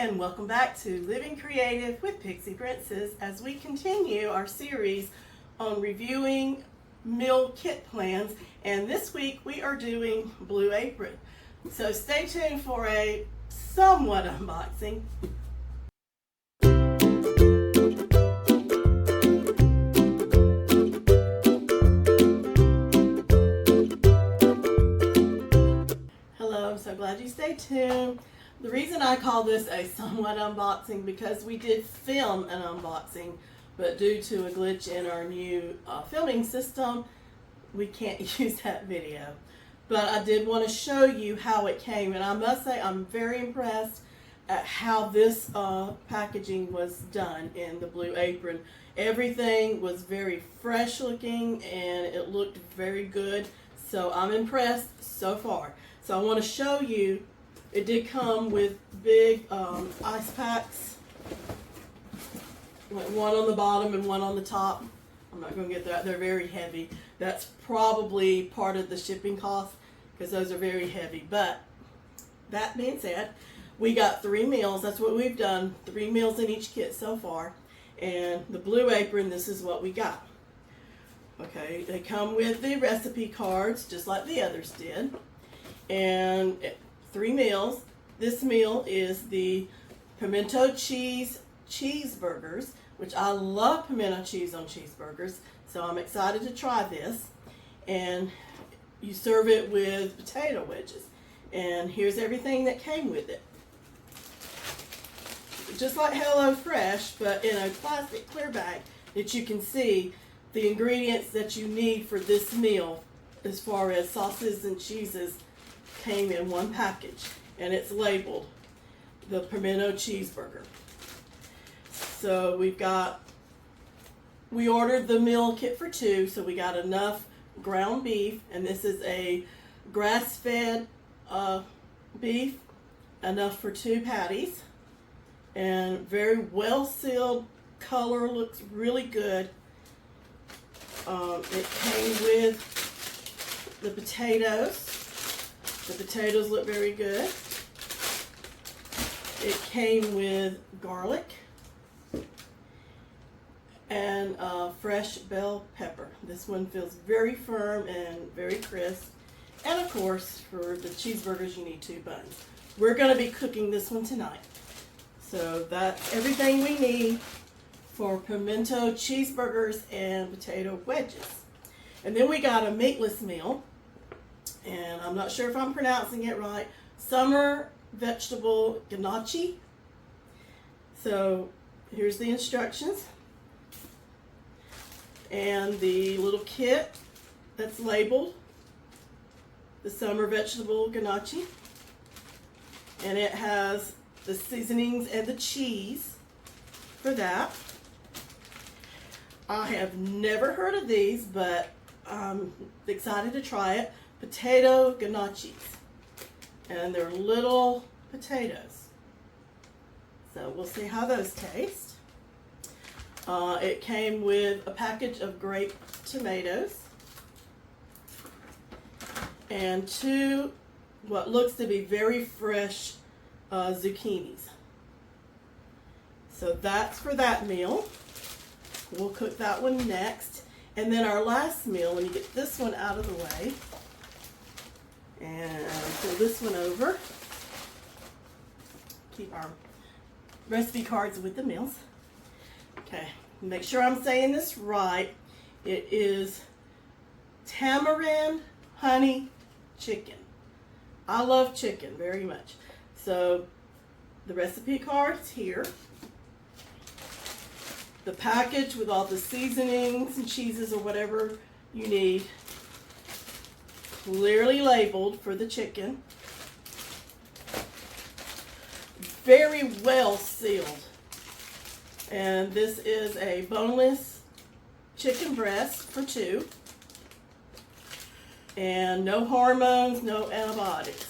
and welcome back to Living Creative with Pixie Princess as we continue our series on reviewing meal kit plans, and this week we are doing Blue Apron. So stay tuned for a somewhat unboxing. Hello, I'm so glad you stayed tuned. The reason I call this a somewhat unboxing because we did film an unboxing, but due to a glitch in our new filming system, we can't use that video. But I did want to show you how it came, and I must say I'm very impressed at how this packaging was done in the Blue Apron. Everything was very fresh looking and it looked very good, so I'm impressed so far. So I want to show you. It did come with big ice packs, one on the bottom and one on the top. I'm not going to get that. They're very heavy. That's probably part of the shipping cost because those are very heavy. But that being said, we got 3 meals. That's what we've done. 3 meals in each kit so far. And the Blue Apron, this is what we got. Okay, they come with the recipe cards just like the others did. And 3 meals. This meal is the Pimento cheeseburgers, which I love pimento cheese on cheeseburgers, so I'm excited to try this. And you serve it with potato wedges. And here's everything that came with it. Just like HelloFresh, but in a plastic clear bag that you can see the ingredients that you need for this meal as far as sauces and cheeses came in one package, and it's labeled the Pimento cheeseburger. So we ordered the meal kit for 2, so we got enough ground beef, and this is a grass-fed beef, enough for 2 patties, and very well sealed. Color looks really good. It came with the potatoes. The potatoes look very good. It came with garlic and fresh bell pepper. This one feels very firm and very crisp. And of course, for the cheeseburgers, you need 2 buns. We're going to be cooking this one tonight. So that's everything we need for pimento cheeseburgers and potato wedges. And then we got a meatless meal. And I'm not sure if I'm pronouncing it right. Summer vegetable gnocchi. So here's the instructions. And the little kit that's labeled the summer vegetable gnocchi. And it has the seasonings and the cheese for that. I have never heard of these, but I'm excited to try it. Potato gnocchis, and they're little potatoes, so we'll see how those taste. It came with a package of grape tomatoes and 2 what looks to be very fresh zucchinis. So that's for that meal. We'll cook that one next, and then our last meal, when you get this one out of the way and pull this one over. Keep our recipe cards with the meals. Okay, make sure I'm saying this right. It is tamarind honey chicken. I love chicken very much. So the recipe card's here. The package with all the seasonings and cheeses or whatever you need, clearly labeled for the chicken. Very well sealed. And this is a boneless chicken breast for 2. And no hormones, no antibiotics.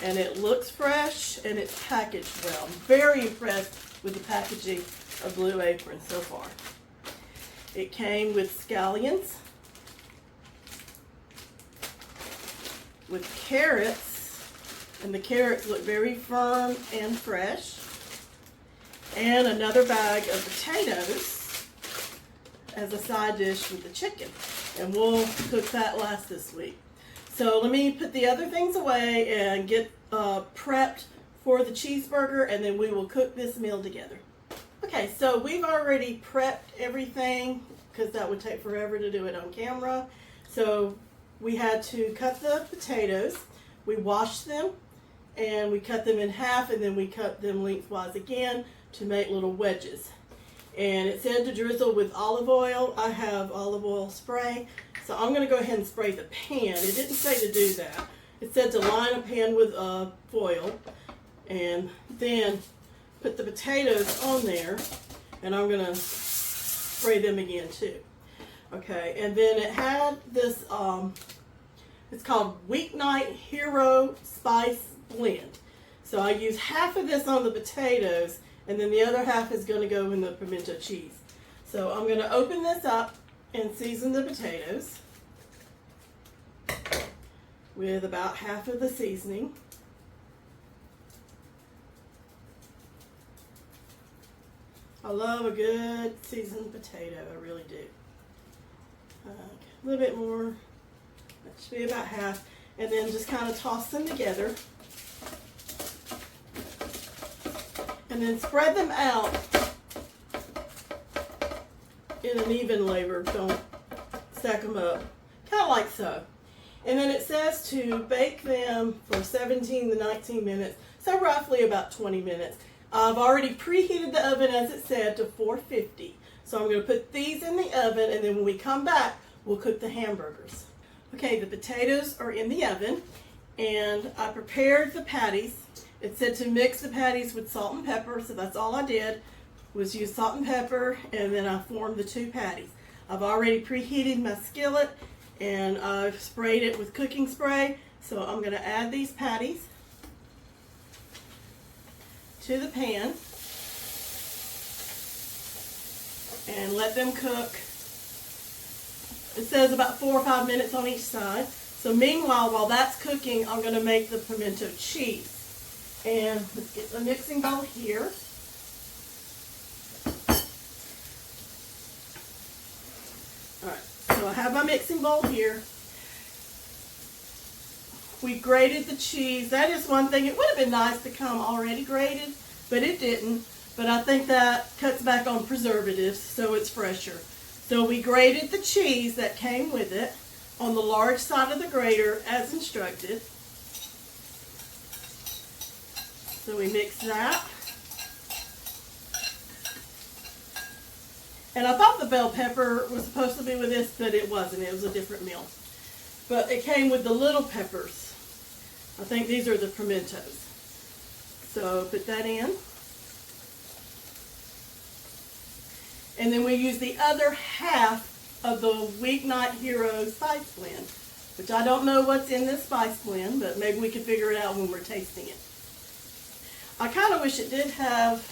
And it looks fresh and it's packaged well. I'm very impressed with the packaging of Blue Apron so far. It came with scallions, with carrots, and the carrots look very firm and fresh. and another bag of potatoes as a side dish with the chicken. And we'll cook that last this week. So let me put the other things away and get prepped for the cheeseburger, and then we will cook this meal together. Okay, so we've already prepped everything because that would take forever to do it on camera. So we had to cut the potatoes. We washed them and we cut them in half, and then we cut them lengthwise again to make little wedges. And it said to drizzle with olive oil. I have olive oil spray, so I'm going to go ahead and spray the pan. It didn't say to do that. It said to line a pan with foil and then put the potatoes on there, and I'm going to spray them again too. Okay, and then it had this, it's called Weeknight Hero Spice Blend. So I use half of this on the potatoes, and then the other half is going to go in the pimento cheese. So I'm going to open this up and season the potatoes with about half of the seasoning. I love a good seasoned potato, I really do. A little bit more, that should be about half, and then just kind of toss them together. And then spread them out in an even layer. Don't stack them up. Kind of like so. And then it says to bake them for 17 to 19 minutes. So roughly about 20 minutes. I've already preheated the oven, as it said, to 450. So I'm going to put these in the oven, and then when we come back, we'll cook the hamburgers. Okay, the potatoes are in the oven, and I prepared the patties. It said to mix the patties with salt and pepper, so that's all I did, was use salt and pepper, and then I formed the two patties. I've already preheated my skillet, and I've sprayed it with cooking spray, so I'm going to add these patties to the pan and let them cook. It says about 4 or 5 minutes on each side. So meanwhile, while that's cooking, I'm going to make the pimento cheese. And let's get the mixing bowl here. Alright, so I have my mixing bowl here. We grated the cheese. That is one thing. It would have been nice to come already grated, but it didn't. But I think that cuts back on preservatives, so it's fresher. So we grated the cheese that came with it on the large side of the grater as instructed. So we mix that. And I thought the bell pepper was supposed to be with this, but it wasn't. It was a different meal. But it came with the little peppers. I think these are the pimentos. So put that in. And then we use the other half of the Weeknight Hero Spice Blend, which I don't know what's in this spice blend, but maybe we can figure it out when we're tasting it. I kind of wish it did have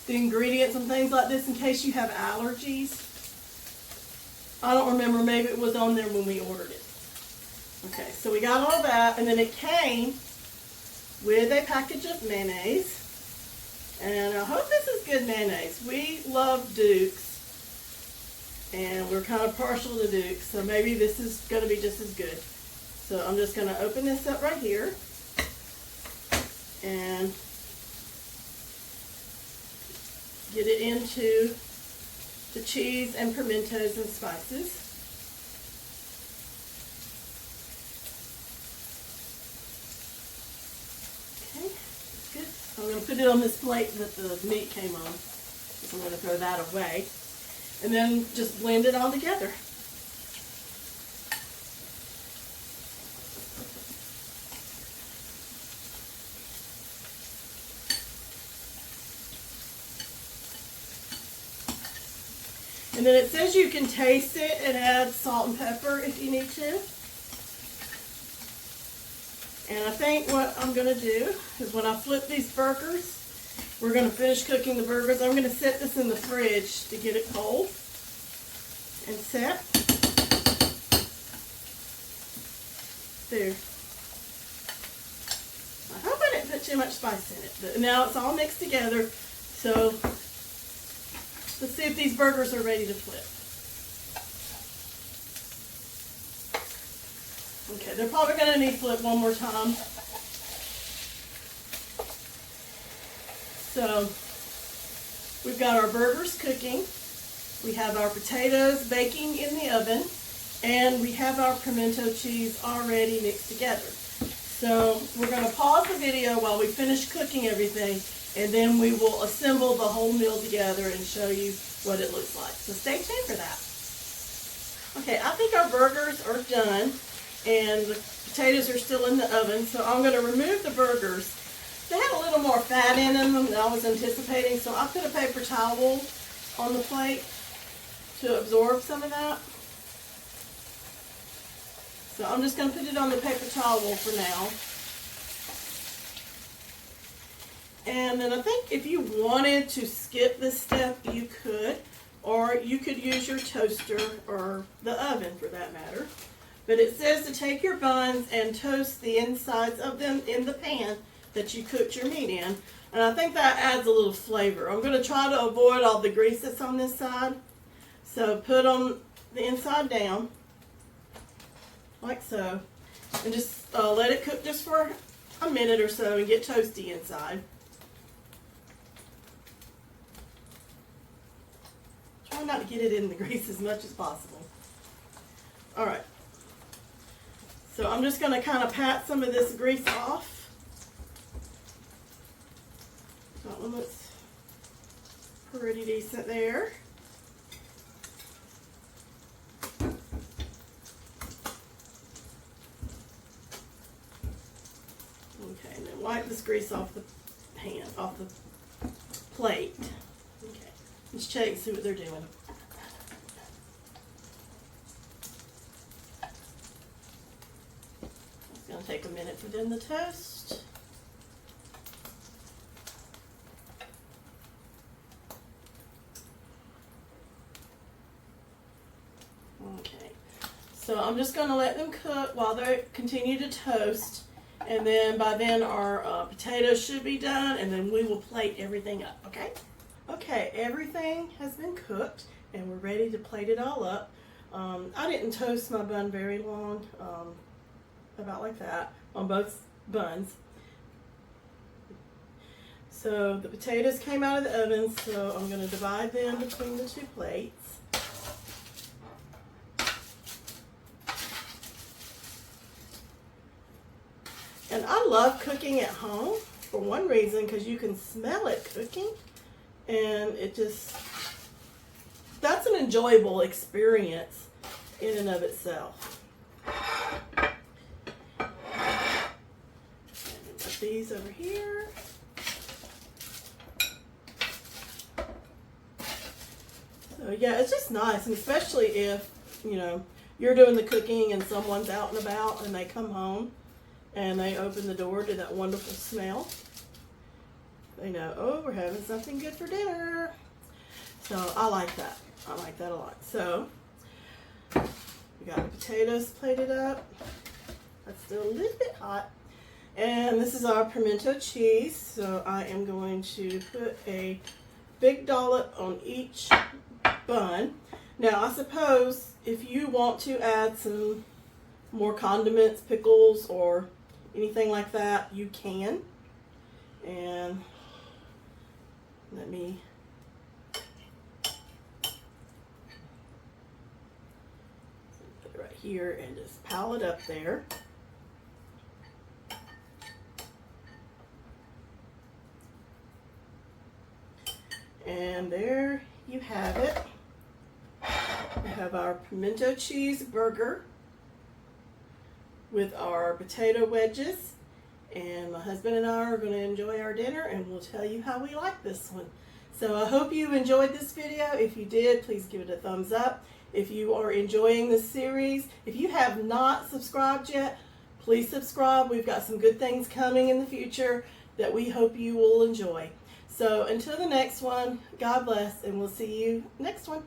the ingredients and things like this in case you have allergies. I don't remember, maybe it was on there when we ordered it. Okay, so we got all that, and then it came with a package of mayonnaise. And I hope this is good mayonnaise. We love Duke's, and we're kind of partial to Duke's, so maybe this is going to be just as good. So I'm just going to open this up right here and get it into the cheese and pimentos and spices. Okay, that's good. I'm going to put it on this plate that the meat came on. I'm going to throw that away. And then just blend it all together. And then it says you can taste it and add salt and pepper if you need to. And I think what I'm going to do is when I flip these burgers, we're going to finish cooking the burgers. I'm going to set this in the fridge to get it cold and set. There. I hope I didn't put too much spice in it. But now it's all mixed together. So let's see if these burgers are ready to flip. Okay, they're probably going to need to flip one more time. So we've got our burgers cooking. We have our potatoes baking in the oven. And we have our pimento cheese already mixed together. So we're going to pause the video while we finish cooking everything, and then we will assemble the whole meal together and show you what it looks like. So stay tuned for that. Okay, I think our burgers are done, and the potatoes are still in the oven, so I'm going to remove the burgers. They had a little more fat in them than I was anticipating, so I put a paper towel on the plate to absorb some of that. So I'm just going to put it on the paper towel for now. And then I think if you wanted to skip this step, you could. Or you could use your toaster or the oven for that matter. But it says to take your buns and toast the insides of them in the pan that you cooked your meat in. And I think that adds a little flavor. I'm going to try to avoid all the grease that's on this side. So put them the inside down. Like so, and just let it cook just for a minute or so and get toasty inside. Try not to get it in the grease as much as possible. Alright, so I'm just going to kind of pat some of this grease off. That one looks pretty decent there. Okay, and then wipe this grease off the pan, off the plate. Okay, let's check and see what they're doing. It's going to take a minute for them to toast. Okay, so I'm just going to let them cook while they continue to toast. And then by then our potatoes should be done, and then we will plate everything up, okay? Okay, everything has been cooked, and we're ready to plate it all up. I didn't toast my bun very long, about like that, on both buns. So the potatoes came out of the oven, so I'm going to divide them between the two plates. And I love cooking at home for one reason, because you can smell it cooking, and it just, that's an enjoyable experience in and of itself. And put these over here. So yeah, it's just nice, and especially if, you know, you're doing the cooking and someone's out and about and they come home and they open the door to that wonderful smell. They know, oh, we're having something good for dinner. So I like that. I like that a lot. So we got the potatoes plated up. That's still a little bit hot. And this is our pimento cheese. So I am going to put a big dollop on each bun. Now I suppose if you want to add some more condiments, pickles, or anything like that, you can. And let me put it right here and just pile it up there. And there you have it. We have our pimento cheese burger with our potato wedges, and my husband and I are going to enjoy our dinner, and we'll tell you how we like this one. So I hope you enjoyed this video. If you did, please give it a thumbs up. If you are enjoying this series, if you have not subscribed yet, please subscribe. We've got some good things coming in the future that we hope you will enjoy. So until the next one, God bless, and we'll see you next one.